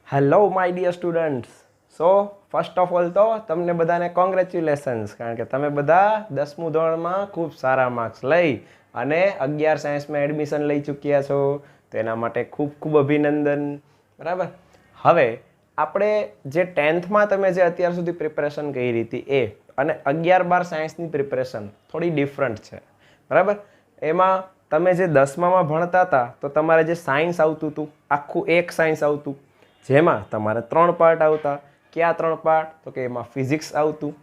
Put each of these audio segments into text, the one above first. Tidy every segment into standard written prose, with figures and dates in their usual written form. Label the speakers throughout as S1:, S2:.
S1: Hello my dear students. So first of all તો તમને બધાને કોંગ્રેચ્યુલેશન્સ, કારણ કે તમે બધા 10મું ધોરણમાં ખૂબ સારા માર્ક્સ લઈ અને 11 સાયન્સમાં એડમિશન લઈ ચૂક્યા છો. તેના માટે ખૂબ ખૂબ અભિનંદન. બરાબર. હવે આપણે જે 10થમાં તમે જે અત્યાર સુધી પ્રિપરેશન કરી હતી એ અને 11-12 સાયન્સની પ્રિપરેશન થોડી ડિફરન્ટ છે. બરાબર. એમાં તમે જે 10મામાં ભણતા હતા તો તમારે જે સાયન્સ આવતું હતું આખું એક સાયન્સ આવતું, જેમાં તમારે 3 પાર્ટ આવતા. કયા 3 પાર્ટ? તો કે એમાં ફિઝિક્સ આવતું,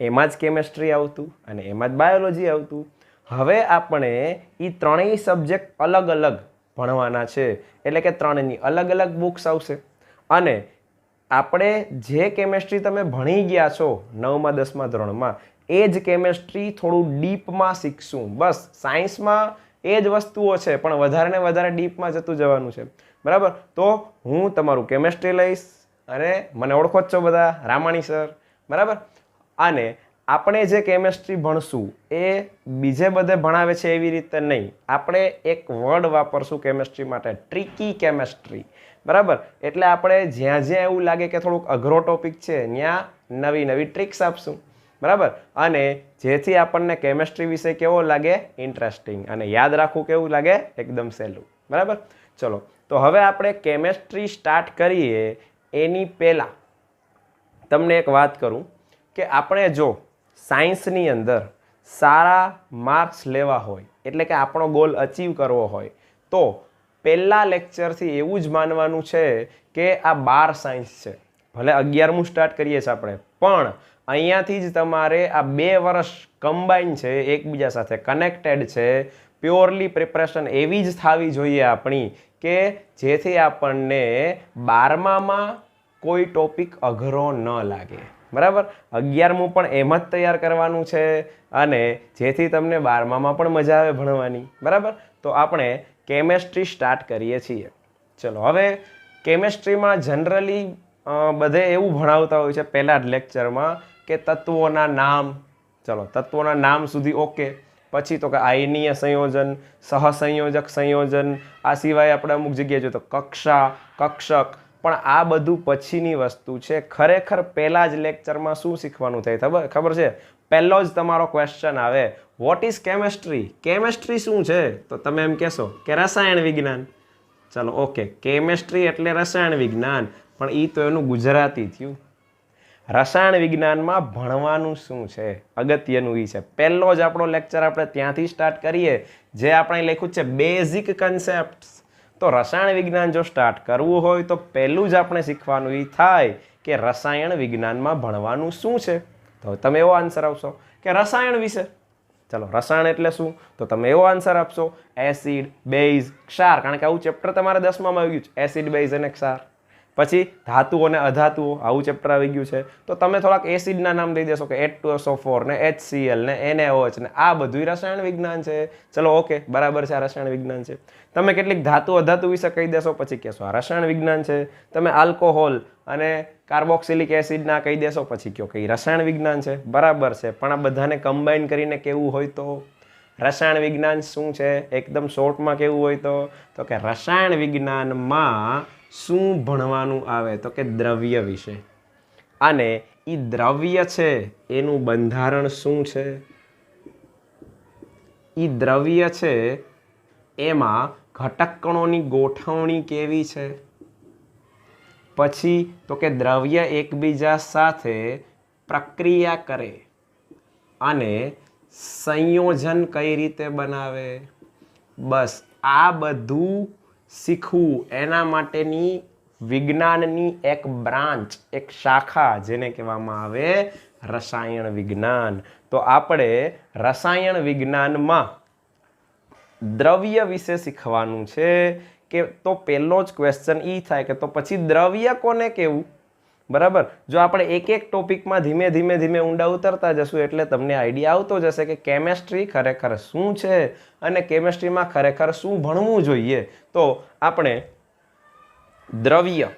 S1: એમાં જ કેમેસ્ટ્રી આવતું અને એમાં જ બાયોલોજી આવતું. હવે આપણે એ ત્રણેય સબ્જેક્ટ અલગ અલગ ભણવાના છે, એટલે કે ત્રણેયની અલગ અલગ બુક્સ આવશે. અને આપણે જે કેમેસ્ટ્રી તમે ભણી ગયા છો 9મા 10મા ધોરણમાં એ જ કેમેસ્ટ્રી થોડું ડીપમાં શીખશું. બસ સાયન્સમાં એ જ વસ્તુઓ છે પણ વધારે ને વધારે ડીપમાં જતું જવાનું છે. બરાબર. તો હું તમારું કેમેસ્ટ્રી લઈશ અને મને ઓળખો જ છો બધા, રામાણી સર. બરાબર. અને આપણે જે કેમેસ્ટ્રી ભણશું એ બીજે બધે ભણાવે છે એવી રીતે નહીં. આપણે એક વર્ડ વાપરશું કેમેસ્ટ્રી માટે, ટ્રિકી કેમેસ્ટ્રી. બરાબર. એટલે આપણે જ્યાં જ્યાં એવું લાગે કે થોડુંક અઘરો ટોપિક છે ત્યાં નવી નવી ટ્રિક્સ આપશું. બરાબર. અને જેથી આપણને કેમેસ્ટ્રી વિશે કેવો લાગે? ઇન્ટરેસ્ટિંગ. અને યાદ રાખવું કેવું લાગે? એકદમ સહેલું. બરાબર. ચલો, તો હવે આપણે કેમેસ્ટ્રી સ્ટાર્ટ કરીએ એની પહેલાં તમને એક વાત કરું કે આપણે જો સાયન્સની અંદર સારા માર્ક્સ લેવા હોય, એટલે કે આપણો ગોલ અચીવ કરવો હોય, તો પહેલા લેક્ચરથી એવું જ માનવાનું છે કે આ 12 સાયન્સ છે. ભલે 11મું સ્ટાર્ટ કરીએ છીએ આપણે, પણ અહીંયાથી જ તમારે આ 2 વર્ષ કમ્બાઈન છે, એકબીજા સાથે કનેક્ટેડ છે. પ્યોરલી પ્રિપરેશન એવી જ થવી જોઈએ આપણી કે જેથી આપણને 12મામાં કોઈ ટોપિક અઘરો ન લાગે. બરાબર. 11મું પણ એમ જ તૈયાર કરવાનું છે અને જેથી તમને 12મામાં પણ મજા આવે ભણવાની. બરાબર. તો આપણે કેમેસ્ટ્રી સ્ટાર્ટ કરીએ છીએ. ચલો, હવે કેમેસ્ટ્રીમાં જનરલી બધે એવું ભણાવતા હોય છે પહેલા જ લેક્ચરમાં કે તત્વોના નામ. ચલો, તત્વોના નામ સુધી ઓકે. પછી તો કે આયનીય સંયોજન, સહસંયોજક સંયોજન, આ સિવાય આપણે અમુક જગ્યાએ જોઈએ તો કક્ષા, કક્ષક. પણ આ બધું પછીની વસ્તુ છે. ખરેખર પહેલા જ લેક્ચરમાં શું શીખવાનું થાય ખબર છે? પહેલો જ તમારો ક્વેશ્ચન આવે, વોટ ઇઝ કેમેસ્ટ્રી? કેમેસ્ટ્રી શું છે? તો તમે એમ કહેશો કે રસાયણ વિજ્ઞાન. ચલો, ઓકે, કેમેસ્ટ્રી એટલે રસાયણ વિજ્ઞાન, પણ એ તો એનું ગુજરાતી થયું. રસાયણ વિજ્ઞાનમાં ભણવાનું શું છે અગત્યનું એ છે. પહેલો જ આપણો લેક્ચર આપણે ત્યાંથી સ્ટાર્ટ કરીએ, જે આપણે લખ્યું છે બેઝિક કન્સેપ્ટ. તો રસાયણ વિજ્ઞાન જો સ્ટાર્ટ કરવું હોય તો પહેલું જ આપણે શીખવાનું એ થાય કે રસાયણ વિજ્ઞાનમાં ભણવાનું શું છે. તો તમે એવો આન્સર આપશો કે રસાયણ વિશે. ચલો, રસાયણ એટલે શું? તો તમે એવો આન્સર આપશો એસિડ, બેઝ, ક્ષાર. કારણ કે આવું ચેપ્ટર તમારે 10મામાં આવી ગયું છે, એસિડ, બેઝ અને ક્ષાર. પછી ધાતુઓ અને અધાતુઓ, આવું ચેપ્ટર આવી ગયું છે. તો તમે થોડાક એસિડના નામ દઈ દેશો કે H2SO4 ને HCl ને NaOH ને આ બધું રસાયણ વિજ્ઞાન છે. ચલો, ઓકે, બરાબર છે, આ રસાયણ વિજ્ઞાન છે. તમે કેટલીક ધાતુ અધાતુ વિશે કહી દેશો, પછી કહેશો આ રસાયણ વિજ્ઞાન છે. તમે આલ્કોહોલ અને કાર્બોક્સિલિક એસિડના કહી દેશો, પછી કહો કે રસાયણ વિજ્ઞાન છે. બરાબર છે, પણ આ બધાને કમ્બાઈન કરીને કેવું હોય તો રસાયણ વિજ્ઞાન શું છે? એકદમ શોર્ટમાં કેવું હોય તો કે રસાયણ વિજ્ઞાનમાં શું ભણવાનું આવે? તો કે દ્રવ્ય વિશે. અને એ દ્રવ્ય છે એનું બંધારણ શું છે? એ દ્રવ્ય છે એમાં ઘટક કણોની ગોઠવણી કેવી છે? પછી તો કે દ્રવ્ય એકબીજા સાથે પ્રક્રિયા કરે અને સંયોજન કઈ રીતે બનાવે. બસ આ બધું શીખવું, એના માટેની વિજ્ઞાનની એક બ્રાન્ચ, એક શાખા, જેને કહેવામાં આવે રસાયણ વિજ્ઞાન. તો આપણે રસાયણ વિજ્ઞાનમાં દ્રવ્ય વિશે શીખવાનું છે. કે તો પહેલો જ ક્વેશ્ચન એ થાય કે તો પછી દ્રવ્ય કોને કહેવું? બરાબર. જો આપણે એક એક ટોપિકમાં ધીમે ધીમે ધીમે ઊંડા ઉતરતા જશું એટલે તમને આઈડિયા આવતો જશે કે કેમેસ્ટ્રી ખરેખર શું છે અને કેમેસ્ટ્રીમાં ખરેખર શું ભણવું જોઈએ. તો આપણે દ્રવ્ય,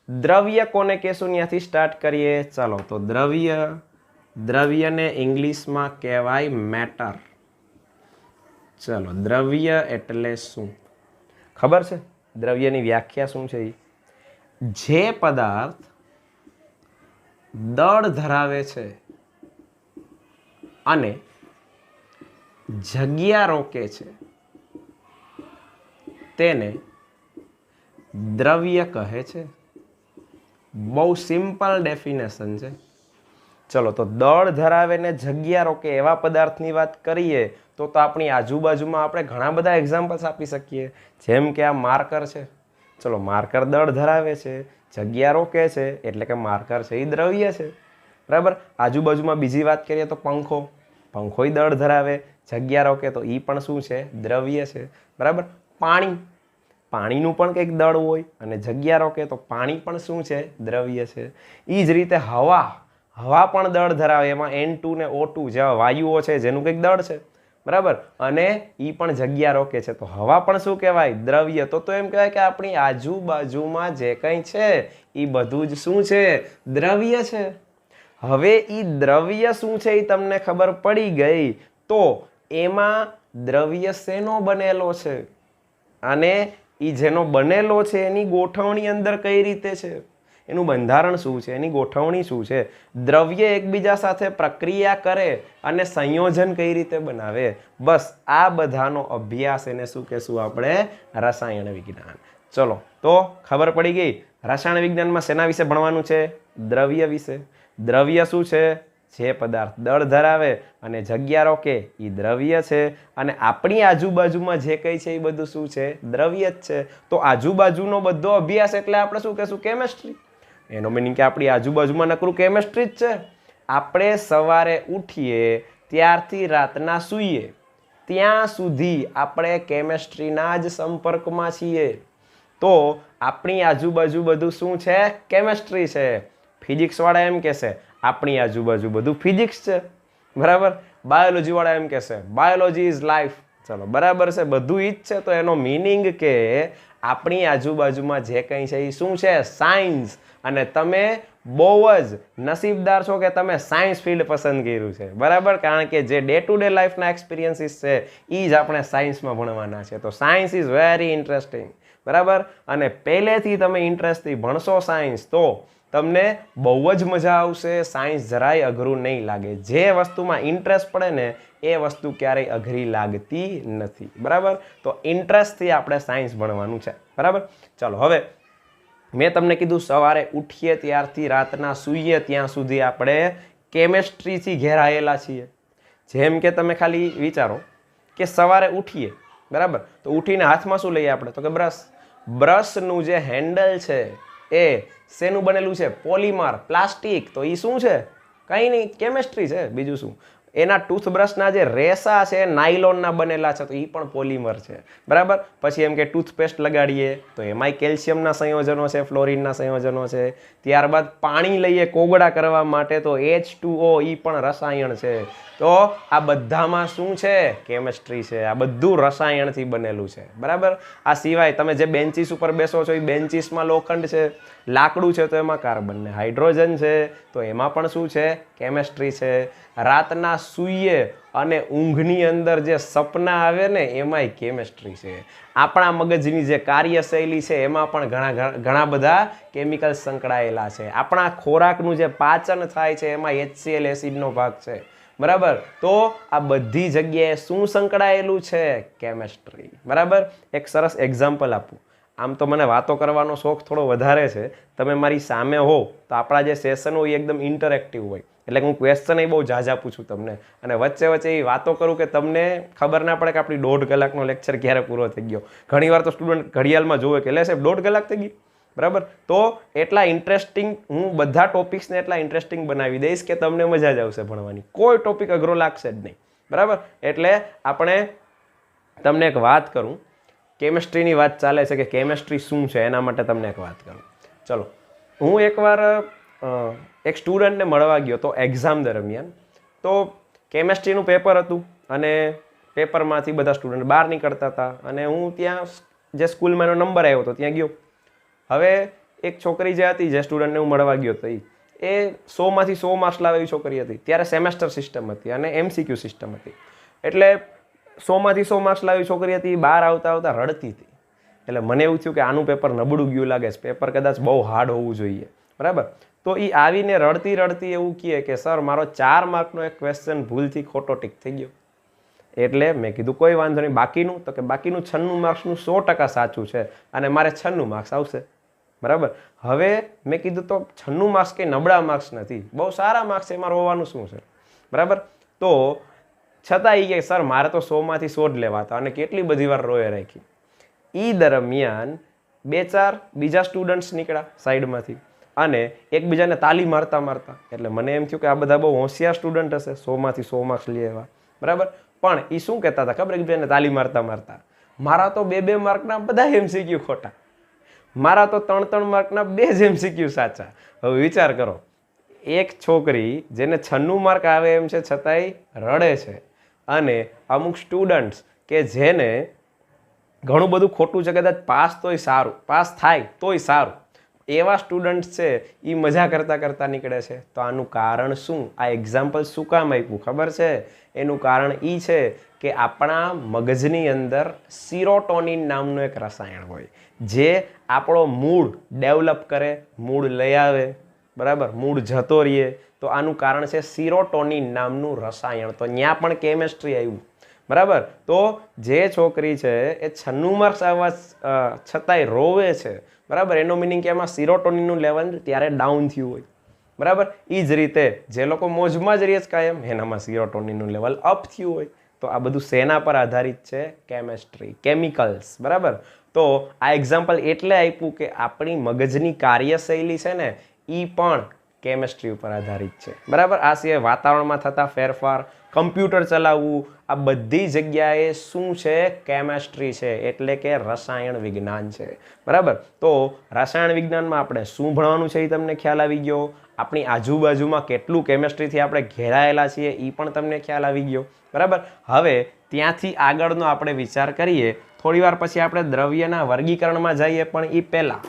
S1: દ્રવ્ય કોને કહેશું ત્યાંથી સ્ટાર્ટ કરીએ. ચાલો, તો દ્રવ્યને ઇંગ્લિશમાં કહેવાય મેટર. ચલો, દ્રવ્ય એટલે શું ખબર છે? દ્રવ્યની વ્યાખ્યા શું છે? જે પદાર્થ દળ ધરાવે છે અને જગ્યા રોકે છે તેને દ્રવ્ય કહે છે. બહુ સિમ્પલ ડેફિનેશન છે. ચલો, તો દળ ધરાવે ને જગ્યા રોકે એવા પદાર્થની વાત કરીએ તો આપણી આજુબાજુમાં આપણે ઘણા બધા એક્ઝામ્પલ્સ આપી શકીએ. જેમ કે આ માર્કર છે. ચલો, માર્કર દળ ધરાવે છે, જગ્યા રોકે છે, એટલે કે માર્કર છે એ દ્રવ્ય છે. બરાબર. આજુબાજુમાં બીજી વાત કરીએ તો પંખો. પંખોય દળ ધરાવે, જગ્યા રોકે તો એ પણ શું છે? દ્રવ્ય છે. બરાબર. પાણી, પાણીનું પણ કંઈક દળ હોય અને જગ્યા રોકે તો પાણી પણ શું છે? દ્રવ્ય છે. એ જ રીતે હવા, હવા પણ દળ ધરાવે. એમાં N2 ને O2 જેવા વાયુઓ છે જેનું કંઈક દળ છે. બરાબર. અને એ પણ જગ્યા રોકે છે તો હવા પણ શું કહેવાય? દ્રવ્ય. તો એમ કહેવાય કે આપણી આજુબાજુમાં જે કંઈ છે એ બધું જ શું છે? દ્રવ્ય છે. હવે એ દ્રવ્ય શું છે એ તમને ખબર પડી ગઈ તો એમાં દ્રવ્ય શેનો બનેલો છે અને એ જેનો બનેલો છે એની ગોઠવણી અંદર કઈ રીતે છે, એનું બંધારણ શું છે, એની ગોઠવણી શું છે, દ્રવ્ય એકબીજા સાથે પ્રક્રિયા કરે અને સંયોજન કઈ રીતે બનાવે, બસ આ બધાનો અભ્યાસ એને શું કહેશું આપણે? રસાયણ વિજ્ઞાન. ચલો, તો ખબર પડી ગઈ રસાયણ વિજ્ઞાનમાં શેના વિશે ભણવાનું છે? દ્રવ્ય વિશે. દ્રવ્ય શું છે? જે પદાર્થ દળ ધરાવે અને જગ્યા રોકે એ દ્રવ્ય છે અને આપણી આજુબાજુમાં જે કંઈ છે એ બધું શું છે? દ્રવ્ય જ છે. તો આજુબાજુનો બધો અભ્યાસ એટલે આપણે શું કહેશું? કેમેસ્ટ્રી. એનો મીનિંગ કે આપણી આજુબાજુમાં નકરું કેમેસ્ટ્રી જ છે. આપણે સવારે ઉઠીએ ત્યારથી રાતના સૂઈએ ત્યાં સુધી આપણે કેમેસ્ટ્રીના જ સંપર્કમાં છીએ. તો આપણી આજુબાજુ બધું શું છે? કેમેસ્ટ્રી છે. ફિઝિક્સ વાળા એમ કહેશે આપણી આજુબાજુ બધું ફિઝિક્સ છે. બરાબર. બાયોલોજી વાળા એમ કહેશે બાયોલોજી ઇઝ લાઈફ. ચલો, બરાબર છે, બધું ઈ જ છે. તો એનો મીનિંગ કે આપણી આજુબાજુમાં જે કંઈ છે એ શું છે? સાયન્સ. અને તમે બહુ જ નસીબદાર છો કે તમે સાયન્સ ફિલ્ડ પસંદ કર્યું છે. બરાબર. કારણ કે જે ડે ટુ ડે લાઈફના એક્સપિરિયન્સીસ છે એ જ આપણે સાયન્સમાં ભણવાના છે. તો સાયન્સ ઇઝ વેરી ઇન્ટરેસ્ટિંગ. બરાબર. અને પહેલેથી તમે ઇન્ટરેસ્ટથી ભણશો સાયન્સ તો તમને બહુ જ મજા આવશે. સાયન્સ જરાય અઘરું નહીં લાગે. જે વસ્તુમાં ઇન્ટરેસ્ટ પડે ને એ વસ્તુ ક્યારેય અઘરી લાગતી નથી. બરાબર. તો ઇન્ટરેસ્ટથી આપણે સાયન્સ ભણવાનું છે. બરાબર. ચાલો, હવે મેં તમને કીધું સવારે ઉઠીએ ત્યારથી રાતના સૂઈએ ત્યાં સુધી આપણે કેમેસ્ટ્રીથી ઘેરાયેલા છીએ. જેમ કે તમે ખાલી વિચારો કે સવારે ઉઠીએ, બરાબર, તો ઉઠીને હાથમાં શું લઈએ આપણે? તો કે બ્રશ. બ્રશનું જે હેન્ડલ છે એ શેનું બનેલું છે? Polymer, plastic. તો એ શું છે? કંઈ નહીં, કેમેસ્ટ્રી છે. બીજું શું? એના ટૂથબ્રશના જે રેસા છે નાયલોનના બનેલા છે તો એ પણ પોલિમર છે. બરાબર. પછી એમ કે ટૂથપેસ્ટ લગાડીએ તો એમાંય કેલ્શિયમના સંયોજનો છે, ફ્લોરિનના સંયોજનો છે. ત્યારબાદ પાણી લઈએ કોગળા કરવા માટે તો H2O એ પણ રસાયણ છે. તો આ બધામાં શું છે? કેમેસ્ટ્રી છે. આ બધું રસાયણથી બનેલું છે. બરાબર. આ સિવાય તમે જે બેન્ચીસ ઉપર બેસો છો એ બેન્ચીસમાં લોખંડ છે, લાકડું છે તો એમાં કાર્બન ને હાઇડ્રોજન છે તો એમાં પણ શું છે? કેમેસ્ટ્રી છે. રાતના સૂઈએ અને ઊંઘની અંદર જે સપના આવે ને એમાંય કેમેસ્ટ્રી છે. આપણા મગજની જે કાર્યશૈલી છે એમાં પણ ઘણા બધા કેમિકલ્સ સંકળાયેલા છે. આપણા ખોરાકનું જે પાચન થાય છે એમાં HCl એસિડનો ભાગ છે. બરાબર. તો આ બધી જગ્યાએ શું સંકળાયેલું છે? કેમેસ્ટ્રી. બરાબર. એક સરસ એક્ઝામ્પલ આપું. આમ તો મને વાતો કરવાનો શોખ થોડો વધારે છે. તમે મારી સામે હો તો આપણા જે સેશન હોય એકદમ ઇન્ટરેક્ટિવ હોય. એટલે હું ક્વેશ્ચન એ બહુ ઝાઝા પૂછું તમને અને વચ્ચે વચ્ચે એ વાતો કરું કે તમને ખબર ના પડે કે આપણી 1.5 કલાકનો લેક્ચર ક્યારે પૂરો થઈ ગયો. ઘણીવાર તો સ્ટુડન્ટ ઘડિયાળમાં જોવે કે લે સાહેબ 1.5 કલાક થઈ ગઈ. બરાબર. તો એટલા ઇન્ટરેસ્ટિંગ હું બધા ટોપિક્સને એટલા ઇન્ટરેસ્ટિંગ બનાવી દઈશ કે તમને મજા જ આવશે ભણવાની. કોઈ ટોપિક અઘરો લાગશે જ નહીં. બરાબર. એટલે આપણે તમને એક વાત કરું, કેમેસ્ટ્રીની વાત ચાલે છે કે કેમેસ્ટ્રી શું છે એના માટે તમને એક વાત કરું. ચલો, હું એકવાર એક સ્ટુડન્ટને મળવા ગયો તો એક્ઝામ દરમિયાન. તો કેમેસ્ટ્રીનું પેપર હતું અને પેપરમાંથી બધા સ્ટુડન્ટ બહાર નીકળતા હતા અને હું ત્યાં જે સ્કૂલમાં એનો નંબર આવ્યો હતો ત્યાં ગયો. હવે એક છોકરી જે હતી, જે સ્ટુડન્ટને હું મળવા ગયો હતો એ 100માંથી 100 માર્ક્સ લાવે એવી છોકરી હતી. ત્યારે સેમેસ્ટર સિસ્ટમ હતી અને MCQ સિસ્ટમ હતી. એટલે 100માંથી 100 માર્ક્સ લાવી છોકરી હતી. બહાર આવતા આવતા રડતી હતી એટલે મને એવું થયું કે આનું પેપર નબળું ગયું લાગે છે, પેપર કદાચ બહુ હાર્ડ હોવું જોઈએ, બરાબર. તો એ આવીને રડતી રડતી એવું કહે કે સર મારો 4 માર્કનો એક ક્વેશ્ચન ભૂલથી ખોટો ટીક થઈ ગયો. એટલે મેં કીધું કોઈ વાંધો નહીં, બાકીનું? તો કે બાકીનું 96 માર્ક્સનું 100% સાચું છે અને મારે 96 માર્ક્સ આવશે, બરાબર. હવે મેં કીધું તો 96 માર્ક્સ કંઈ નબળા માર્ક્સ નથી, બહુ સારા માર્ક્સ છે, એમાં રોવાનું શું છે, બરાબર. તો છતાં એ કે સર મારે તો 100માંથી 100 જ લેવા હતા અને કેટલી બધી વાર રોએ રાખી. એ દરમિયાન 2-4 બીજા સ્ટુડન્ટ્સ નીકળ્યા સાઈડમાંથી અને એકબીજાને તાલી મારતા મારતા, એટલે મને એમ થયું કે આ બધા બહુ હોશિયાર સ્ટુડન્ટ હશે, 100માંથી 100 માર્ક્સ લે એવા, બરાબર. પણ એ શું કહેતા હતા ખબર? એકબીજાને તાલી મારતા મારતા મારા તો 2-2 માર્કના બધા MCQ ખોટા, મારા તો 3-3 માર્કના 2 જ MCQ સાચા. હવે વિચાર કરો, એક છોકરી જેને 96 માર્ક આવે એમ છે છતાંય રડે છે, અને અમુક સ્ટુડન્ટ્સ કે જેને ઘણું બધું ખોટું છે, કદાચ પાસ તોય સારું, પાસ થાય તોય સારું, એવા સ્ટુડન્ટ્સ છે એ મજા કરતાં કરતાં નીકળે છે. તો આનું કારણ શું? આ એક્ઝામ્પલ શું કામ આપ્યું ખબર છે? એનું કારણ એ છે કે આપણા મગજની અંદર સિરોટોનિન નામનું એક રસાયણ હોય જે આપણો મૂડ ડેવલપ કરે, મૂડ લઈ આવે, બરાબર, મૂડ જતો રહીએ. તો આનું કારણ છે સિરોટોનિન નામનું રસાયણ. તો ત્યાં પણ કેમેસ્ટ્રી આવ્યું, બરાબર. તો જે છોકરી છે એ 96 માર્ક્સ આવવા છતાંય રોવે છે, બરાબર, એનો મિનિંગ કે એમાં સિરોટોનિનનું લેવલ ત્યારે ડાઉન થયું હોય, બરાબર. એ જ રીતે જે લોકો મોજમાં જ રહીએ કાયમ, એનામાં સિરોટોનિનનું લેવલ અપ થયું હોય. તો આ બધું શેના પર આધારિત છે? કેમેસ્ટ્રી, કેમિકલ્સ, બરાબર. તો આ એક્ઝામ્પલ એટલે આપ્યું કે આપણી મગજની કાર્યશૈલી છે ને એ પણ કેમેસ્ટ્રી ઉપર આધારિત છે, બરાબર. આ સિવાય વાતાવરણમાં થતા ફેરફાર, કમ્પ્યુટર ચલાવવું, આ બધી જગ્યાએ શું છે? કેમેસ્ટ્રી છે, એટલે કે રસાયણ વિજ્ઞાન છે, બરાબર. તો રસાયણ વિજ્ઞાનમાં આપણે શું ભણવાનું છે એ તમને ખ્યાલ આવી ગયો. આપણી આજુબાજુમાં કેટલું કેમેસ્ટ્રીથી આપણે ઘેરાયેલા છીએ એ પણ તમને ખ્યાલ આવી ગયો, બરાબર. હવે ત્યાંથી આગળનો આપણે વિચાર કરીએ. થોડી વાર પછી આપણે દ્રવ્યના વર્ગીકરણમાં જઈએ, પણ એ પહેલાં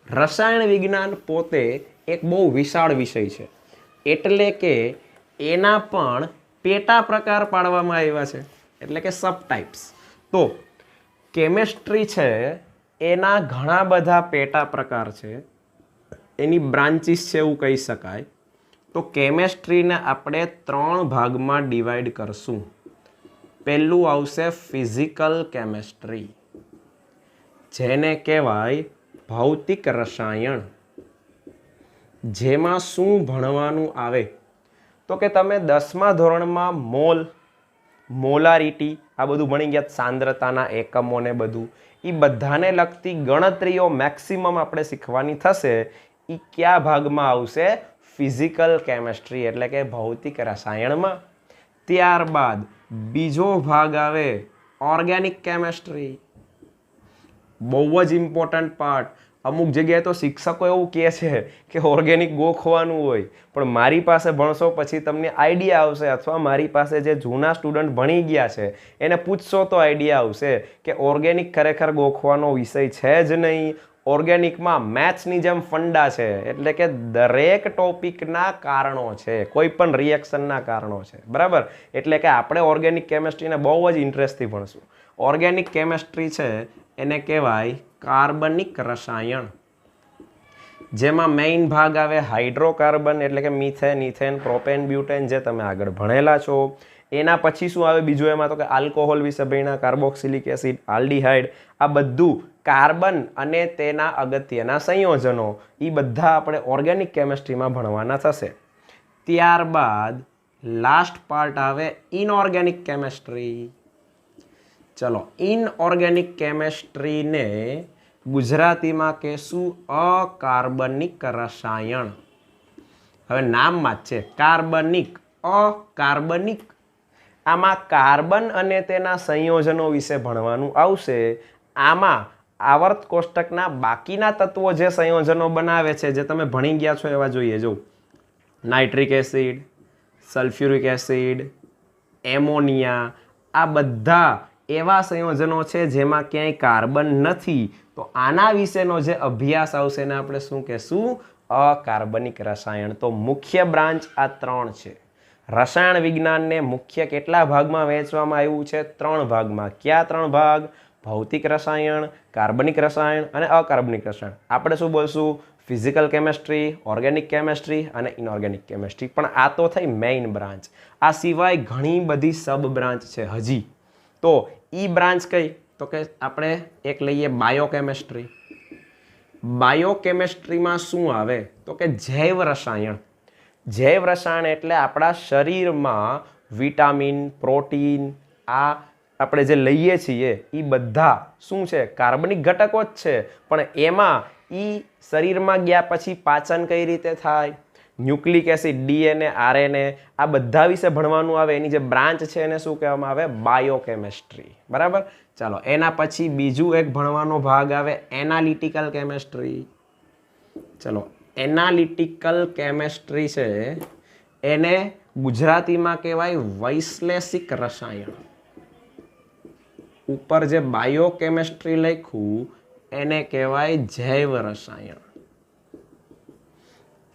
S1: રસાયણ વિજ્ઞાન પોતે એક બહુ વિશાળ વિષય છે, એટલે કે એના પણ પેટા પ્રકાર પાડવામાં આવ્યા છે, એટલે કે સબ ટાઇપ્સ. તો કેમેસ્ટ્રી છે એના ઘણા બધા પેટા પ્રકાર છે, એની બ્રાન્ચીસ છે એવું કહી શકાય. તો કેમેસ્ટ્રીને આપણે 3 ભાગમાં ડિવાઈડ કરશું. પહેલું આવશે ફિઝિકલ કેમેસ્ટ્રી, જેને કહેવાય ભૌતિક રસાયણ. જેમાં શું ભણવાનું આવે? તો કે તમે 10મા ધોરણમાં મોલ, મોલારિટી આ બધું ભણી ગયા, સાંદ્રતાના એકમો ને બધું, એ બધાને લગતી ગણતરીઓ મેક્સિમમ આપણે શીખવાની થશે. એ કયા ભાગમાં આવશે? ફિઝિકલ કેમેસ્ટ્રી, એટલે કે ભૌતિક રસાયણમાં. ત્યારબાદ બીજો ભાગ આવે ઓર્ગેનિક કેમેસ્ટ્રી, બહુ જ ઇમ્પોર્ટન્ટ પાર્ટ. અમુક જગ્યાએ તો શિક્ષકો એવું કહે છે કે ઓર્ગેનિક ગોખવાનું હોય, પણ મારી પાસે ભણશો પછી તમને આઈડિયા આવશે, અથવા મારી પાસે જે જૂના સ્ટુડન્ટ ભણી ગયા છે એને પૂછશો તો આઈડિયા આવશે કે ઓર્ગેનિક ખરેખર ગોખવાનો વિષય છે જ નહીં. ઓર્ગેનિકમાં મેથ્સની જેમ ફંડા છે, એટલે કે દરેક ટોપિકના કારણો છે, કોઈ પણ રિએક્શનના કારણો છે, બરાબર. એટલે કે આપણે ઓર્ગેનિક કેમેસ્ટ્રીને બહુ જ ઇન્ટરેસ્ટથી ભણશું. ઓર્ગેનિક કેમેસ્ટ્રી છે એને કહેવાય કાર્બનિક રસાયણ, જેમાં મેઇન ભાગ આવે હાઇડ્રોકાર્બન, એટલે કે મિથેન, ઇથેન, પ્રોપેન, બ્યુટેન, જે તમે આગળ ભણેલા છો. એના પછી શું આવે બીજું? એમાં તો કે આલ્કોહોલ વિશે ભણ્યા, કાર્બોક્સિલિક એસિડ, આલ્ડીહાઇડ, આ બધું કાર્બન અને તેના અગત્યના સંયોજનો, એ બધા આપણે ઓર્ગેનિક કેમેસ્ટ્રીમાં ભણવાના થશે. ત્યારબાદ લાસ્ટ પાર્ટ આવે ઇનઓર્ગેનિક કેમેસ્ટ્રી. ચલો, ઇનઓર્ગેનિક કેમેસ્ટ્રીને ગુજરાતીમાં કહેશું અકાર્બનિક રસાયણ. હવે નામમાં જ છે કાર્બનિક, અકાર્બનિક. આમાં કાર્બન અને તેના સંયોજનો વિશે ભણવાનું આવશે. આમાં આવર્ત કોષ્ટકના બાકીના તત્વો જે સંયોજનો બનાવે છે, જે તમે ભણી ગયા છો એવા જોઈએ. જો nitric acid, sulphuric acid, ammonia, આ બધા એવા સંયોજનો છે જેમાં ક્યાંય કાર્બન નથી. તો આના વિશેનો જે અભ્યાસ આવશે એને આપણે શું કહેશું? અકાર્બનિક રસાયણ. તો મુખ્ય બ્રાન્ચ આ 3 છે. રસાયણ વિજ્ઞાનને મુખ્ય કેટલા ભાગમાં વહેંચવામાં આવ્યું છે? 3 ભાગમાં. કયા 3 ભાગ? ભૌતિક રસાયણ, કાર્બનિક રસાયણ અને અકાર્બનિક રસાયણ. આપણે શું બોલશું? ફિઝિકલ કેમેસ્ટ્રી, ઓર્ગેનિક કેમેસ્ટ્રી અને ઇનઓર્ગેનિક કેમેસ્ટ્રી. પણ આ તો થઈ મેઇન બ્રાન્ચ. આ સિવાય ઘણી બધી સબ બ્રાન્ચ છે હજી. તો ઈ બ્રાન્ચ કઈ? તો કે આપણે એક લઈએ બાયોકેમેસ્ટ્રી. બાયોકેમેસ્ટ્રીમાં શું આવે? તો કે જૈવ રસાયણ. જૈવ રસાયણ એટલે આપણા શરીરમાં વિટામિન, પ્રોટીન, આ આપણે જે લઈએ છીએ એ બધા શું છે? કાર્બનિક ઘટકો જ છે. પણ એમાં ઈ શરીરમાં ગયા પછી પાચન કઈ રીતે થાય, ન્યુક્લિક એસિડ, ડીએનએ, આરએનએ, આ બધા વિશે ભણવાનું આવે. એની જે બ્રાન્ચ છે એને શું કહેવામાં આવે? બાયોકેમેસ્ટ્રી. બરાબર. ચાલો, એના પછી બીજું એક ભણવાનો ભાગ આવે એનાલિટિકલ કેમેસ્ટ્રી. ચલો, એનાલિટિકલ કેમેસ્ટ્રી છે એને ગુજરાતીમાં કહેવાય વૈશ્લેષિક રસાયણ. ઉપર જે બાયોકેમેસ્ટ્રી લખ્યું એને કહેવાય જૈવ રસાયણ.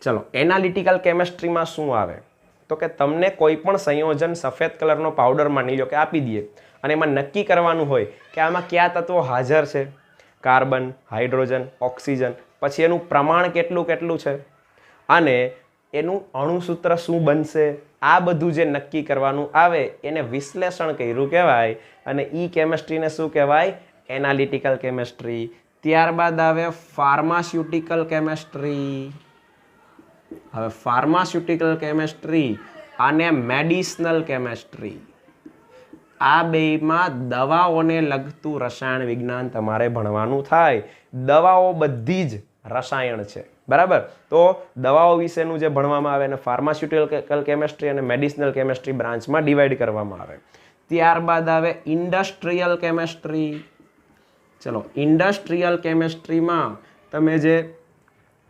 S1: ચલો, એનાલિટિકલ કેમેસ્ટ્રીમાં શું આવે? તો કે તમને કોઈ પણ સંયોજન સફેદ કલરનો પાવડર માની લો કે આપી દઈએ અને એમાં નક્કી કરવાનું હોય કે આમાં કયા તત્વો હાજર છે, કાર્બન, હાઇડ્રોજન, ઓક્સિજન, પછી એનું પ્રમાણ કેટલું કેટલું છે અને એનું અણુસૂત્ર શું બનશે, આ બધું જે નક્કી કરવાનું આવે એને વિશ્લેષણ કર્યું કહેવાય. અને ઈ કેમેસ્ટ્રીને શું કહેવાય? Analytical chemistry. ત્યારબાદ આવે ફાર્માસ્યુટિકલ કેમેસ્ટ્રી. હવે ફાર્માસ્યુટિકલ કેમેસ્ટ્રી અને મેડિસિનલ કેમેસ્ટ્રી, આ બેમાં દવાઓને લગતું રસાયણ વિજ્ઞાન તમારે ભણવાનું થાય. દવાઓ બધી જ રસાયણ છે. બરાબર. તો દવાઓ વિશેનું જે ભણવામાં આવે એને ફાર્માસ્યુટિકલ કેમેસ્ટ્રી અને મેડિસિનલ કેમેસ્ટ્રી બ્રાન્ચમાં ડિવાઈડ કરવામાં આવે. ત્યારબાદ આવે ઇન્ડસ્ટ્રીયલ કેમેસ્ટ્રી. ચલો, ઇન્ડસ્ટ્રીયલ કેમેસ્ટ્રીમાં તમે જે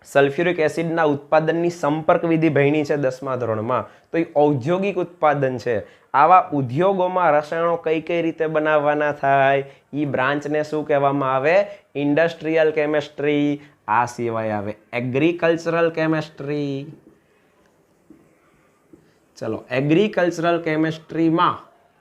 S1: સલ્ફ્યુરિક એસિડના ઉત્પાદનની સંપર્ક વિધિ ભણી છે 10મા ધોરણમાં, તો એ ઔદ્યોગિક ઉત્પાદન છે. આવા ઉદ્યોગોમાં રસાયણો કઈ કઈ રીતે બનાવવાના થાય એ બ્રાન્ચને શું કહેવામાં આવે? Industrial chemistry. આ સિવાય આવે એગ્રીકલ્ચરલ કેમેસ્ટ્રી. ચલો, એગ્રીકલ્ચરલ કેમેસ્ટ્રીમાં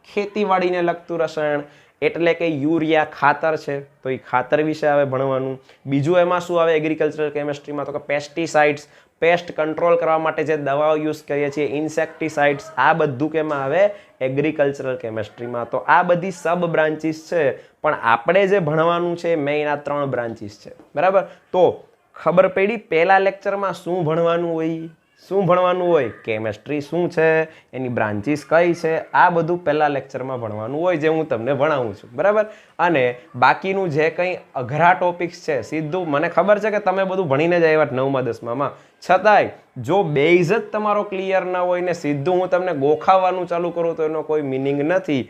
S1: ખેતીવાડીને લગતું રસાયણ એટલે કે યુરિયા ખાતર છે તો એ ખાતર વિશે આવે ભણવાનું. બીજું એમાં શું આવે એગ્રીકલ્ચરલ કેમેસ્ટ્રીમાં? તો કે પેસ્ટિસાઇડ્સ, પેસ્ટ કંટ્રોલ કરવા માટે જે દવાઓ યુઝ કરીએ છીએ, ઇન્સેક્ટિસાઇડ્સ, આ બધું કેમાં આવે? એગ્રીકલ્ચરલ કેમેસ્ટ્રીમાં. તો આ બધી સબ બ્રાન્ચીસ છે. પણ આપણે જે ભણવાનું છે મેઇન આ 3 બ્રાન્ચીસ છે. બરાબર. તો ખબર પડી પહેલા લેક્ચરમાં શું ભણવાનું હોય? શું ભણવાનું હોય? કેમેસ્ટ્રી શું છે, એની બ્રાન્ચીસ કઈ છે, આ બધું પહેલા લેક્ચરમાં ભણવાનું હોય જે હું તમને ભણાવું છું. બરાબર. અને બાકીનું જે કંઈ અઘરા ટોપિક્સ છે સીધું મને ખબર છે કે તમે બધું ભણીને જ આવ્યા 9મા 10મામાં, છતાંય જો બેઝ જ તમારો ક્લિયર ના હોય ને સીધું હું તમને ગોખાવાનું ચાલુ કરું તો એનો કોઈ મિનિંગ નથી.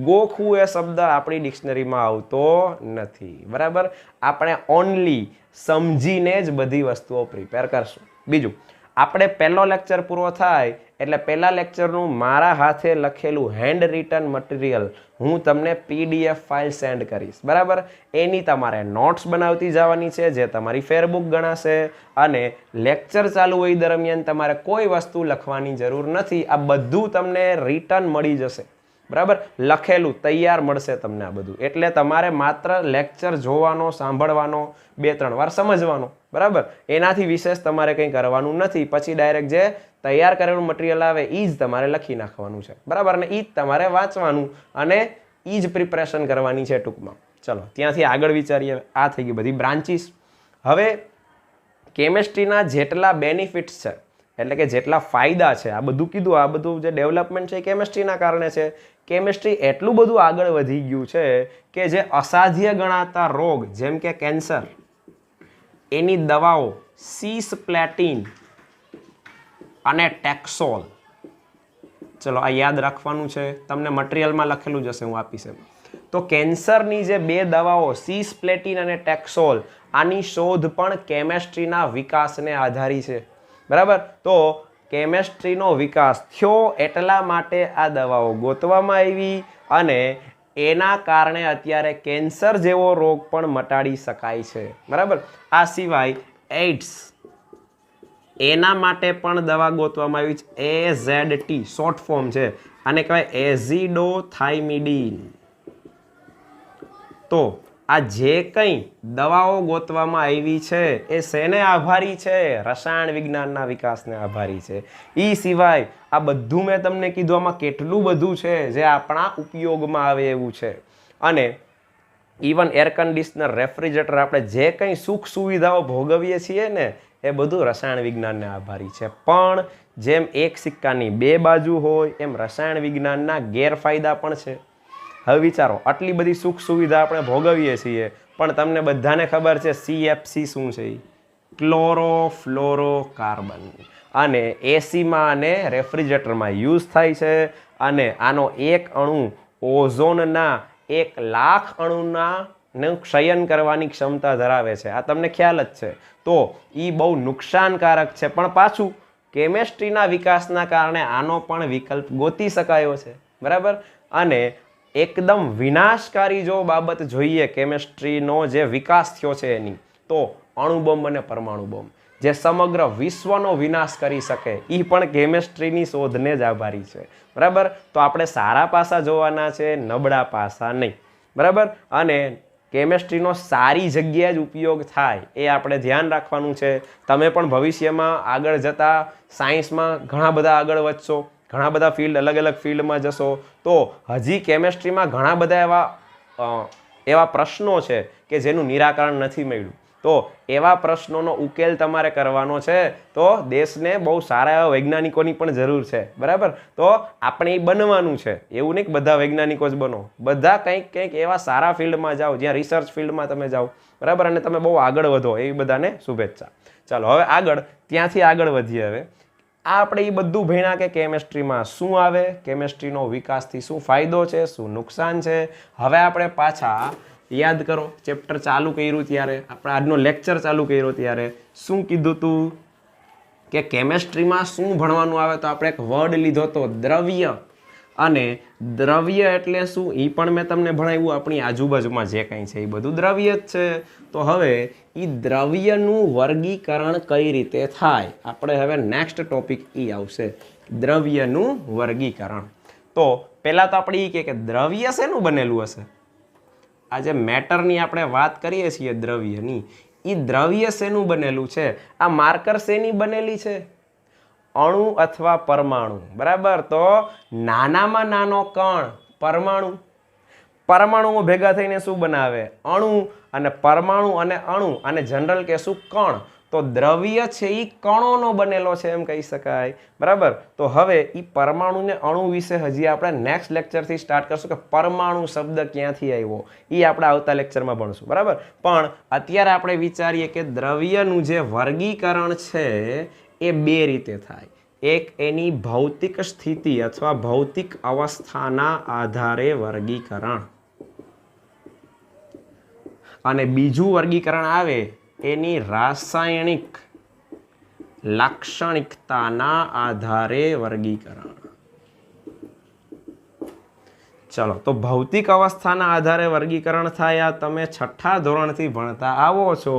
S1: ગોખવું એ શબ્દ આપણી ડિક્શનરીમાં આવતો નથી. બરાબર. આપણે ઓનલી સમજીને જ બધી વસ્તુઓ પ્રિપેર કરશું. બીજું, આપણે પહેલો લેક્ચર પૂરો થાય એટલે પહેલા લેક્ચરનું મારા હાથે લખેલું હેન્ડ રિટન મટીરિયલ હું તમને PDF ફાઇલ સેન્ડ કરીશ. બરાબર. એની તમારે નોટ્સ બનાવતી જવાની છે જે તમારી ફેરબુક ગણાશે. અને લેક્ચર ચાલુ હોય દરમિયાન તમારે કોઈ વસ્તુ લખવાની જરૂર નથી. આ બધું તમને રિટન મળી જશે. બરાબર. લખેલું તૈયાર મળશે તમને આ બધું. એટલે તમારે માત્ર લેક્ચર જોવાનો, સાંભળવાનો, 2-3 વાર સમજવાનો. બરાબર. એનાથી વિશેષ તમારે કંઈ કરવાનું નથી. પછી ડાયરેક્ટ જે તૈયાર કરેલું મટીરિયલ આવે એ જ તમારે લખી નાખવાનું છે. બરાબર. અને એ જ તમારે વાંચવાનું અને એ જ પ્રિપરેશન કરવાની છે ટૂંકમાં. ચલો, ત્યાંથી આગળ વિચારીએ. આ થઈ ગઈ બધી બ્રાન્ચીસ. હવે કેમેસ્ટ્રીના જેટલા બેનિફિટ્સ છે એટલે કે જેટલા ફાયદા છે આ બધું કીધું. આ બધું જે ડેવલપમેન્ટ છે એ કેમેસ્ટ્રીના કારણે છે. કેમેસ્ટ્રી એટલું બધું આગળ વધી ગયું છે કે જે અસાધ્ય ગણાતા રોગ જેમ કે કેન્સર, એની દવાઓ સિસપ્લેટિન અને ટેક્સોલ. ચલો, આ યાદ રાખવાનું છે. તમને મટીરિયલમાં લખેલું જ હશે, હું આપીશ એમ. તો કેન્સરની જે 2 દવાઓ સિસપ્લેટિન અને ટેક્સોલ, આની શોધ પણ કેમેસ્ટ્રીના વિકાસને આધારી છે. બરાબર. તો કેમેસ્ટ્રીનો વિકાસ થયો એટલા માટે આ દવાઓ ગોતવામાં આવી અને એના કારણે અત્યારે કેન્સર જેવો રોગ પણ મટાડી શકાય છે. બરાબર. આ સિવાય એઇડ્સ, એના માટે પણ દવા ગોતવામાં આવી છે. AZT શોર્ટ ફોર્મ છે. આને કહેવાય એઝિડોથાઇમિડીન. તો આ જે કંઈ દવાઓ ગોતવામાં આવી છે એ શેને આભારી છે? રસાયણ વિજ્ઞાનના વિકાસને આભારી છે. એ સિવાય આ બધું મેં તમને કીધું આમાં કેટલું બધું છે જે આપણા ઉપયોગમાં આવે એવું છે. અને ઇવન એર કન્ડિશનર, રેફ્રિજરેટર, આપણે જે કંઈ સુખ સુવિધાઓ ભોગવીએ છીએ ને એ બધું રસાયણ વિજ્ઞાનને આભારી છે. પણ જેમ એક સિક્કાની બે બાજુ હોય એમ રસાયણ વિજ્ઞાનના ગેરફાયદા પણ છે. હવે વિચારો, આટલી બધી સુખ સુવિધા આપણે ભોગવીએ છીએ પણ તમને બધાને ખબર છે CFC શું છે? ક્લોરોફ્લોરોકાર્બન. અને એસીમાં અને રેફ્રિજરેટરમાં યુઝ થાય છે. અને આનો એક અણુ ઓઝોનના 1,00,000 અણુના ક્ષયન કરવાની ક્ષમતા ધરાવે છે. આ તમને ખ્યાલ જ છે. તો એ બહુ નુકસાનકારક છે. પણ પાછું કેમેસ્ટ્રીના વિકાસના કારણે આનો પણ વિકલ્પ ગોતી શકાયો છે. બરાબર. અને એકદમ વિનાશકારી જો બાબત જોઈએ કેમેસ્ટ્રીનો જે વિકાસ થયો છે એની, તો અણુબોમ્બ અને પરમાણુ બોમ્બ જે સમગ્ર વિશ્વનો વિનાશ કરી શકે એ પણ કેમેસ્ટ્રીની શોધને જ આભારી છે. બરાબર. તો આપણે સારા પાસા જોવાના છે, નબળા પાસા નહીં. બરાબર. અને કેમેસ્ટ્રીનો સારી જગ્યાએ જ ઉપયોગ થાય એ આપણે ધ્યાન રાખવાનું છે. તમે પણ ભવિષ્યમાં આગળ જતા સાયન્સમાં ઘણા બધા આગળ વધશો, ઘણા બધા ફિલ્ડ, અલગ અલગ ફિલ્ડમાં જશો. તો હજી કેમેસ્ટ્રીમાં ઘણા બધા એવા પ્રશ્નો છે કે જેનું નિરાકરણ નથી મળ્યું. તો એવા પ્રશ્નોનો ઉકેલ તમારે કરવાનો છે. તો દેશને બહુ સારા એવા વૈજ્ઞાનિકોની પણ જરૂર છે. બરાબર. તો આપણે એ બનવાનું છે. એવું નહીં કે બધા વૈજ્ઞાનિકો જ બનો. બધા કંઈક કંઈક એવા સારા ફિલ્ડમાં જાઓ, જ્યાં રિસર્ચ ફિલ્ડમાં તમે જાઓ. બરાબર. અને તમે બહુ આગળ વધો એવી બધાને શુભેચ્છા. ચાલો હવે આગળ, ત્યાંથી આગળ વધીએ. હવે આપણે એ બધું ભણ્યા કે કેમેસ્ટ્રીમાં શું આવે, કેમેસ્ટ્રીનો વિકાસથી શું ફાયદો છે, શું નુકસાન છે. હવે આપણે પાછા યાદ કરો, ચેપ્ટર ચાલુ કર્યું ત્યારે, આપણે આજનો લેક્ચર ચાલુ કર્યો ત્યારે શું કીધું હતું કે કેમેસ્ટ્રીમાં શું ભણવાનું આવે? તો આપણે એક વર્ડ લીધો હતો, દ્રવ્ય. અને દ્રવ્ય એટલે શું એ પણ મેં તમને ભણાવ્યું. આપણી આજુબાજુમાં જે કંઈ છે એ બધું દ્રવ્ય જ છે. તો હવે એ દ્રવ્યનું વર્ગીકરણ કઈ રીતે થાય? આપણે હવે નેક્સ્ટ ટોપિક એ આવશે, દ્રવ્યનું વર્ગીકરણ. તો પહેલાં તો આપણે એ કે દ્રવ્ય શેનું બનેલું હશે? આજે મેટરની આપણે વાત કરીએ છીએ દ્રવ્યની, એ દ્રવ્ય શેનું બનેલું છે? આ માર્કર શેની બનેલી છે? અણુ અથવા પરમાણુ. બરાબર. તો નાનામાં નાનો કણ પરમાણુ, પરમાણુઓ ભેગા થઈને શું બનાવે? અણુ. અને પરમાણુ અને અણુ અને જનરલ કહેશું કણ. તો દ્રવ્ય છે એ કણોનો બનેલો છે એમ કહી શકાય. બરાબર. તો હવે એ પરમાણુ ને અણુ વિશે હજી આપણે નેક્સ્ટ લેક્ચરથી સ્ટાર્ટ કરશું કે પરમાણુ શબ્દ ક્યાંથી આવ્યો એ આપણે આવતા લેક્ચરમાં ભણશું. બરાબર. પણ અત્યારે આપણે વિચારીએ કે દ્રવ્યનું જે વર્ગીકરણ છે એ બે રીતે થાય. એક એની ભૌતિક સ્થિતિ અથવા ભૌતિક અવસ્થાના આધારે વર્ગીકરણ, અને બીજું વર્ગીકરણ આવે એની રાસાયણિક લાક્ષણિકતાના આધારે વર્ગીકરણ. ચલો, તો ભૌતિક અવસ્થાના આધારે વર્ગીકરણ થાય. આ તમે 6ઠ્ઠા ધોરણથી ભણતા આવો છો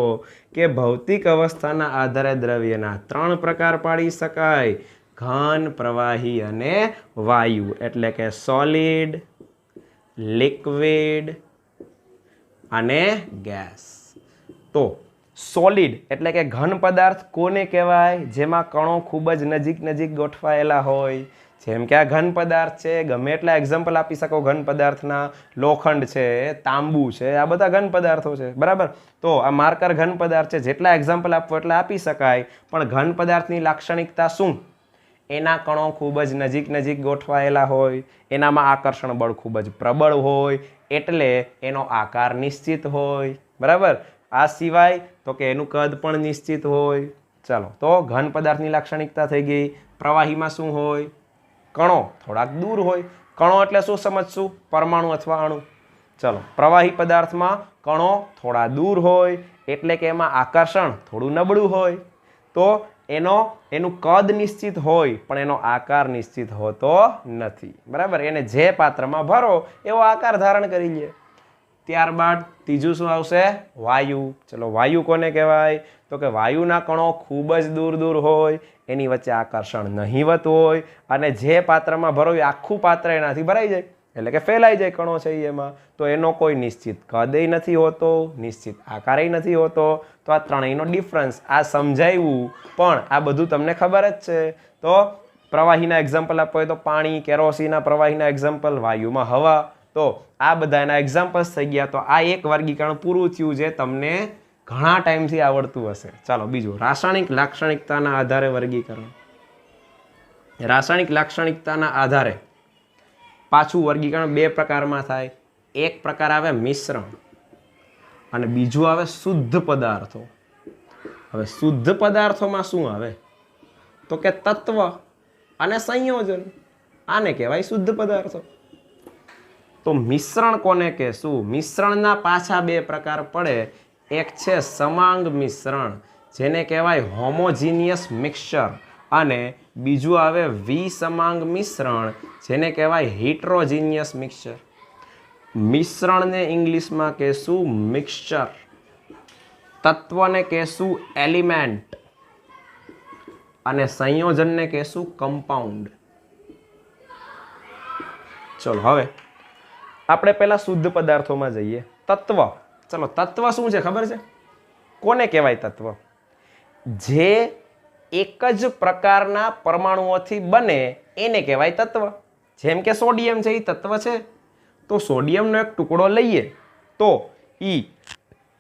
S1: કે ભૌતિક અવસ્થાના આધારે દ્રવ્યના 3 પ્રકાર પાડી શકાય, ઘન, પ્રવાહી અને વાયુ. એટલે કે સોલિડ, લિક્વિડ અને ગેસ. તો સોલિડ એટલે કે ઘન પદાર્થ કોને કહેવાય? જેમાં કણો ખૂબ જ નજીક નજીક ગોઠવાયેલા હોય. જેમ કે આ ઘન પદાર્થ છે, ગમે એટલા એક્ઝામ્પલ આપી શકો ઘન પદાર્થના. લોખંડ છે, તાંબુ છે, આ બધા ઘન પદાર્થો છે. બરાબર. તો આ માર્કર ઘન પદાર્થ છે, જેટલા એક્ઝામ્પલ આપવો એટલા આપી શકાય. પણ ઘન પદાર્થની લાક્ષણિકતા શું? એના કણો ખૂબ જ નજીક નજીક ગોઠવાયેલા હોય, એનામાં આકર્ષણ બળ ખૂબ જ પ્રબળ હોય, એટલે એનો આકાર નિશ્ચિત હોય. બરાબર. આ સિવાય તો કે એનું કદ પણ નિશ્ચિત હોય. ચાલો, તો ઘન પદાર્થની લાક્ષણિકતા થઈ ગઈ. પ્રવાહીમાં શું હોય? કણો થોડાક દૂર હોય. કણો એટલે શું સમજશું? પરમાણુ અથવા અણુ. ચલો, પ્રવાહી પદાર્થમાં કણો થોડા દૂર હોય, એટલે કે એમાં આકર્ષણ થોડું નબળું હોય. તો એનું કદ નિશ્ચિત હોય પણ એનો આકાર નિશ્ચિત હોતો નથી. બરાબર. એને જે પાત્રમાં ભરો એવો આકાર ધારણ કરી લે. ત્યારબાદ ત્રીજું શું આવશે? વાયુ. ચલો, વાયુ કોને કહેવાય? તો કે વાયુના કણો ખૂબ જ દૂર દૂર હોય, એની વચ્ચે આકર્ષણ નહિવત હોય, અને જે પાત્રમાં ભરો એ આખું પાત્ર એનાથી ભરાઈ જાય. એટલે કે ફેલાઈ જાય કણો છે એમાં, તો એનો કોઈ નિશ્ચિત કદય નથી હોતો, નિશ્ચિત આકારેય નથી હોતો. તો આ ત્રણેયનો ડિફરન્સ આ સમજાવ્યું, પણ આ બધું તમને ખબર જ છે. તો પ્રવાહીના એક્ઝામ્પલ આપવા હોય તો પાણી, કેરોસીનના પ્રવાહીના એક્ઝામ્પલ, વાયુમાં હવા. તો આ બધાના એક્ઝામ્પલ્સ થઈ ગયા. તો આ એક વર્ગીકરણ પૂરું થયું જે તમને ઘણા ટાઈમથી આવડતું હશે. ચાલો બીજું, રાસાયણિક લાક્ષણિકતાના આધારે વર્ગીકરણ. રાસાયણિક લાક્ષણિકતાના આધારે પાછું વર્ગીકરણ બે પ્રકારમાં થાય. એક પ્રકાર આવે મિશ્રણ અને બીજું આવે શુદ્ધ પદાર્થો. હવે શુદ્ધ પદાર્થોમાં શું આવે તો કે તત્વ અને સંયોજન. આને કહેવાય શુદ્ધ પદાર્થો. તો મિશ્રણ કોને કહેશું? મિશ્રણના પાછા બે પ્રકાર પડે. એક છે સમાંગ મિશ્રણ, જેને કહેવાય હોમોજીનિયસ મિક્સચર, અને બીજું આવે વિસમાંગ મિશ્રણ, જેને કહેવાય હિટ્રોજીનિયસ મિક્સચર. મિશ્રણને ઇંગ્લિશમાં કહેશું મિક્સચર, તત્વને કહેશું એલિમેન્ટ, અને સંયોજનને કહેશું કમ્પાઉન્ડ. ચલો હવે આપણે પહેલા શુદ્ધ પદાર્થોમાં જઈએ. તત્વ. ચલો તત્વ શું છે ખબર છે? કોને કહેવાય તત્વ? જે એક જ પ્રકારના પરમાણુઓથી બને એને કહેવાય તત્વ. જેમ કે સોડિયમ છે એ તત્વ છે. તો સોડિયમનો એક ટુકડો લઈએ તો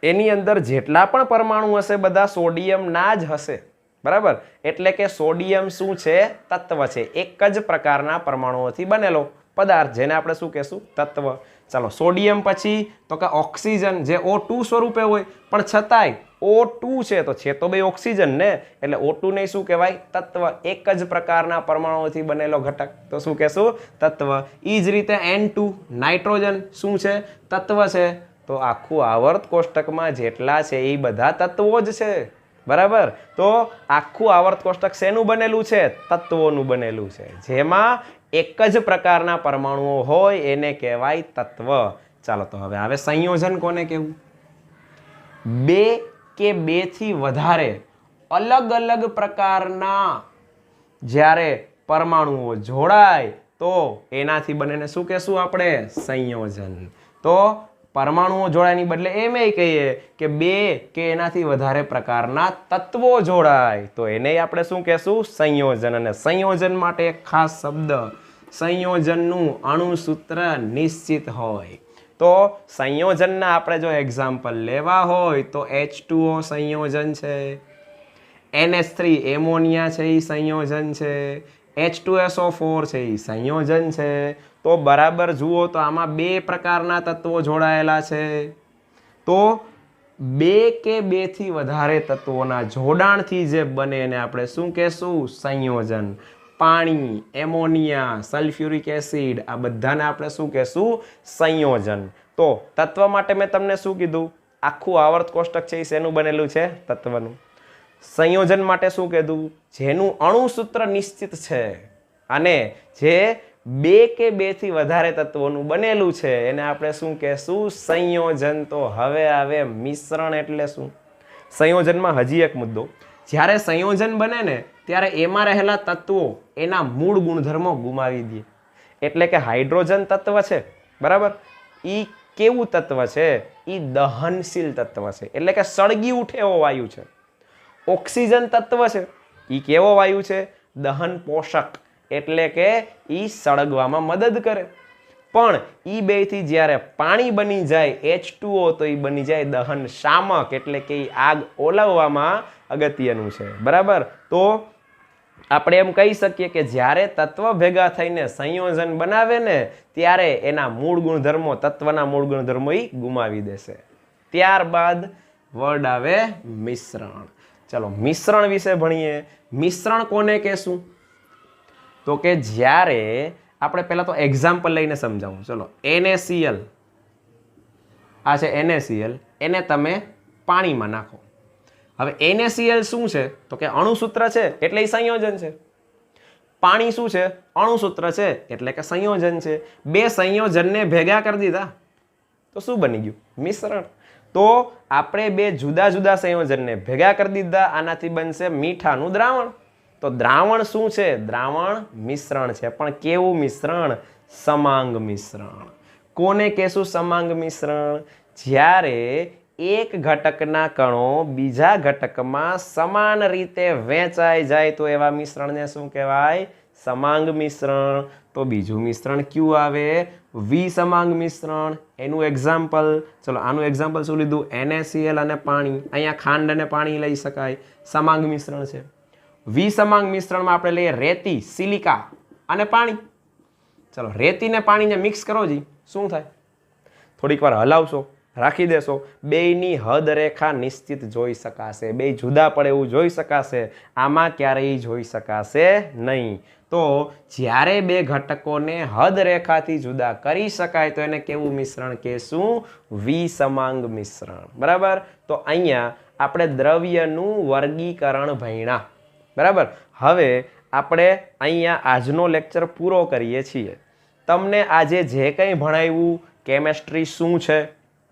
S1: એની અંદર જેટલા પણ પરમાણુ હશે બધા સોડિયમના જ હશે, બરાબર? એટલે કે સોડિયમ શું છે? તત્વ છે. એક જ પ્રકારના પરમાણુઓથી બનેલો પદાર્થ, જેને આપણે શું કહેશું? તત્વ. ચાલો સોડિયમ પછી તો કે ઓક્સિજન, જે O2 સ્વરૂપે હોય પણ છતાંય O2 છે તો છે તો બે ઓક્સિજન ને, એટલે O2 ને શું કહેવાય? તત્વ. એક જ પ્રકારના પરમાણુઓથી બનેલો ઘટક, તો શું કહેશું? તત્વ. એ જ રીતે N2 નાઇટ્રોજન શું છે? તત્વ છે. તો આખું આવર્ત કોષ્ટકમાં જેટલા છે એ બધા તત્વો જ છે, બરાબર? તો આખું આવર્ત કોષ્ટક શેનું બનેલું છે? તત્વોનું બનેલું છે. જેમાં એક જ પ્રકારના પરમાણુઓ હોય એને કહેવાય તત્વ. ચાલો તો હવે આવે સંયોજન. કોને કહેવું? બે કે બેથી વધારે અલગ અલગ પ્રકારના જ્યારે પરમાણુઓ જોડાય તો એનાથી બનેને શું કહેશું આપણે? સંયોજન. તો પરમાણુઓ જોડાયની બદલે એમ કહીએ કે બે કે એનાથી વધારે પ્રકારના તત્વો જોડાય તો એને આપણે શું કહેશું? સંયોજન. અને સંયોજન માટે એક ખાસ શબ્દ, સંયોજનનું અણુસૂત્ર નિશ્ચિત હોય. તો સંયોજનના આપણે જો એક્ઝામ્પલ લેવા હોય તો H2O સંયોજન છે, NH3 એમોનિયા છે એ સંયોજન છે, H2SO4 છે એ સંયોજન છે. તો બરાબર જુઓ તો આમાં બે પ્રકારના તત્વો જોડાયેલા છે. તો બે કે બેથી વધારે તત્વોના જોડાણથી જે બને એને આપણે શું કહેશું? સંયોજન. પાણી, એમોનિયા, સલ્ફ્યુરિક એસિડ, આ બધાને આપણે શું કહેશું? સંયોજન. તો તત્વ માટે મેં તમને શું કીધું? આખું આવર્ત કોષ્ટક છે એ શેનું બનેલું છે? તત્વનું. સંયોજન માટે શું કીધું? જેનું અણુસૂત્ર નિશ્ચિત છે અને જે બે કે બેથી વધારે તત્વોનું બનેલું છે એને આપણે શું કહેશું? સંયોજન. તો હવે આવે મિશ્રણ. એટલે શું? સંયોજનમાં હજી એક મુદ્દો, જ્યારે સંયોજન બને ને ત્યારે એમાં રહેલા તત્વો એના મૂળ ગુણધર્મો ગુમાવી દે. એટલે કે હાઇડ્રોજન તત્વ છે, બરાબર? એ કેવું તત્વ છે? એ દહનશીલ તત્વ છે, એટલે કે સળગી ઉઠે એવો વાયુ છે. ઓક્સિજન તત્વ છે, એ કેવો વાયુ છે? દહન પોષક, એટલે કે એ સળગવામાં મદદ કરે. પણ એ બેથી જ્યારે પાણી બની જાય H2O તો એ બની જાય દહન શામક, એટલે કે આગ ઓલવવામાં અગત્યનું છે, બરાબર? તો આપણે એમ કહી શકીએ કે જ્યારે તત્વ ભેગા થઈને સંયોજન બનાવે ને ત્યારે એના મૂળ ગુણધર્મો, તત્વના મૂળ ગુણધર્મો એ ગુમાવી દેશે. ત્યારબાદ વર્ડ આવે મિશ્રણ. ચલો મિશ્રણ વિશે ભણીએ. મિશ્રણ કોને કહેશું? તો કે જ્યારે આપણે પહેલા તો એક્ઝામ્પલ લઈને સમજાવું. ચલો NaCl, આ છે NaCl, એને તમે પાણીમાં નાખો. હવે NaCl શું છે? તો કે અણુસૂત્ર છે એટલે એ સંયોજન છે. પાણી શું છે? અણુસૂત્ર છે એટલે કે સંયોજન છે. બે સંયોજનને ભેગા કરી દીધા તો શું બની ગયું? મિશ્રણ. તો આપણે બે જુદા જુદા સંયોજનને ભેગા કરી દીધા, આનાથી બનશે મીઠાનું દ્રાવણ. તો દ્રાવણ શું છે? દ્રાવણ મિશ્રણ છે. પણ કેવું મિશ્રણ? સમાંગ મિશ્રણ. કોને કહેશું સમાંગ મિશ્રણ? જ્યારે એક ઘટકના કણો બીજા ઘટકમાં સમાન રીતે વહેંચાઈ જાય તો એવા મિશ્રણને શું કહેવાય? સમાંગ મિશ્રણ. તો બીજું મિશ્રણ કયું આવે? વિસમાંગ મિશ્રણ. એનું એક્ઝામ્પલ, ચલો આનું એક્ઝામ્પલ શું લીધું? NaCl અને પાણી. અહીંયા ખાંડ અને પાણી લઈ શકાય, સમાંગ મિશ્રણ છે. વિસમાંગ મિશ્રણમાં આપણે લઈએ રેતી, સિલિકા અને પાણી. ચલો રેતી ને પાણીને મિક્સ કરો જી, શું થાય? થોડીક વાર હલાવશો, રાખી દેશો, બેયની હદ રેખા નિશ્ચિત જોઈ શકાશે, બે જુદા પડે એવું જોઈ શકાશે. આમાં ક્યારેય જોઈ શકાશે નહીં. તો જ્યારે બે ઘટકોને હદ રેખાથી જુદા કરી શકાય તો એને કેવું મિશ્રણ કહેશું? વિસમાંગ મિશ્રણ. બરાબર. તો અહીંયા આપણે દ્રવ્યનું વર્ગીકરણ ભણ્યા. બરાબર. હવે આપણે અહીંયા આજનો લેક્ચર પૂરો કરીએ છીએ. તમને આજે જે કંઈ ભણાવ્યું, કેમેસ્ટ્રી શું છે,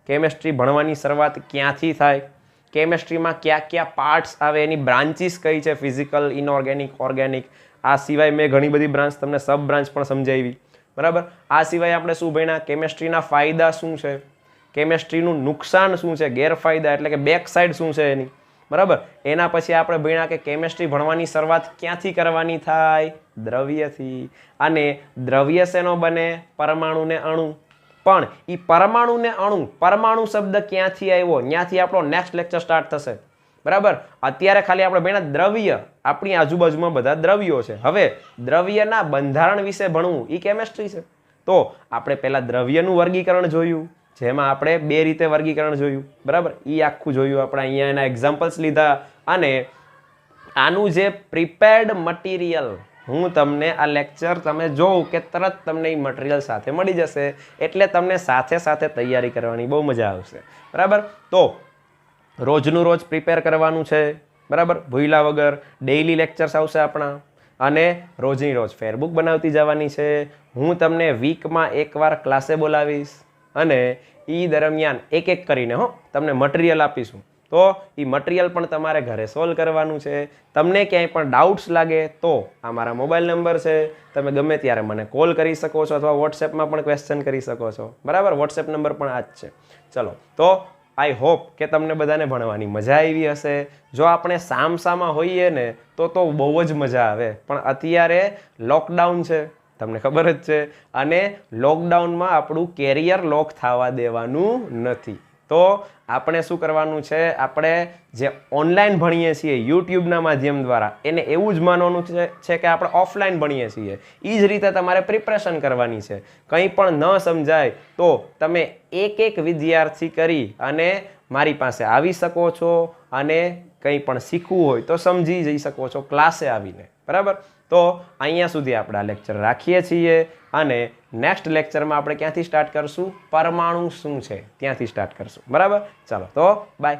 S1: કેમેસ્ટ્રી ભણવાની શરૂઆત ક્યાંથી થાય, કેમેસ્ટ્રીમાં કયા કયા પાર્ટ્સ આવે, એની બ્રાન્ચીસ કઈ છે, ફિઝિકલ, ઇનઓર્ગેનિક, ઓર્ગેનિક. આ સિવાય મેં ઘણી બધી બ્રાન્ચ તમને સબ બ્રાન્ચ પણ સમજાવી. બરાબર. આ સિવાય આપણે શું ભણ્યા? કેમેસ્ટ્રીના ફાયદા શું છે, કેમેસ્ટ્રીનું નુકસાન શું છે, ગેરફાયદા એટલે કે બેક સાઈડ શું છે એની. બરાબર. એના પછી આપણે ભણ્યા કે કેમેસ્ટ્રી ભણવાની શરૂઆત ક્યાંથી કરવાની થાય? દ્રવ્યથી. અને દ્રવ્ય શેનો બને? પરમાણુ ને અણુ. પણ એ પરમાણુ ને અણુ, પરમાણુ શબ્દ ક્યાંથી આવ્યો? ત્યાંથી આપણો નેક્સ્ટ લેક્ચર સ્ટાર્ટ થશે. બરાબર. અત્યારે ખાલી આપણે ભણ્યા દ્રવ્ય, આપણી આજુબાજુમાં બધા દ્રવ્યો છે. હવે દ્રવ્યના બંધારણ વિશે ભણવું એ કેમેસ્ટ્રી છે. તો આપણે પહેલા દ્રવ્યનું વર્ગીકરણ જોયું, જેમાં આપણે બે રીતે વર્ગીકરણ જોયું. બરાબર. એ આખું જોયું આપણે. અહીંયા એના એક્ઝામ્પલ્સ લીધા. અને આનું જે પ્રિપેર્ડ મટીરિયલ, હું તમને આ લેક્ચર તમે જોઉં કે તરત તમને એ મટીરિયલ સાથે મળી જશે, એટલે તમને સાથે સાથે તૈયારી કરવાની બહુ મજા આવશે. બરાબર. તો રોજનું રોજ પ્રિપેર કરવાનું છે. બરાબર. ભૂલ્યા વગર. ડેઇલી લેક્ચર્સ આવશે આપણા, અને રોજની રોજ ફેરબુક બનાવતી જવાની છે. હું તમને વીકમાં એકવાર ક્લાસે બોલાવીશ અને એ દરમિયાન એક એક કરીને તમને મટીરિયલ આપીશું. તો એ મટીરિયલ પણ તમારે ઘરે સોલ્વ કરવાનું છે. તમને ક્યાંય પણ ડાઉટ્સ લાગે તો આ મારા મોબાઈલ નંબર છે, તમે ગમે ત્યારે મને કોલ કરી શકો છો અથવા વોટ્સએપમાં પણ ક્વેશ્ચન કરી શકો છો. બરાબર. વોટ્સએપ નંબર પણ આ જ છે. ચલો, તો આઈ હોપ કે તમને બધાને ભણવાની મજા આવી હશે. જો આપણે સામસામાં હોઈએ ને તો બહુ જ મજા આવે. પણ અત્યારે લોકડાઉન છે, તમને ખબર જ છે, અને લોકડાઉનમાં આપણું કેરિયર લોક થવા દેવાનું નથી. તો આપણે શું કરવાનું છે? આપણે જે ઓનલાઈન ભણીએ છીએ યુટ્યુબના માધ્યમ દ્વારા, એને એવું જ માનવાનું છે કે આપણે ઓફલાઈન ભણીએ છીએ. એ જ રીતે તમારે પ્રિપરેશન કરવાની છે. કંઈ પણ ન સમજાય તો તમે એક એક વિદ્યાર્થી કરી અને મારી પાસે આવી શકો છો, અને કંઈ પણ શીખવું હોય તો સમજી જઈ શકો છો ક્લાસે આવીને. બરાબર. તો અહીંયા સુધી આપણે આ લેક્ચર રાખીએ છીએ, અને નેક્સ્ટ લેક્ચરમાં આપણે ક્યાંથી સ્ટાર્ટ કરશું? પરમાણુ શું છે ત્યાંથી સ્ટાર્ટ કરશું. બરાબર. ચાલો, તો બાય.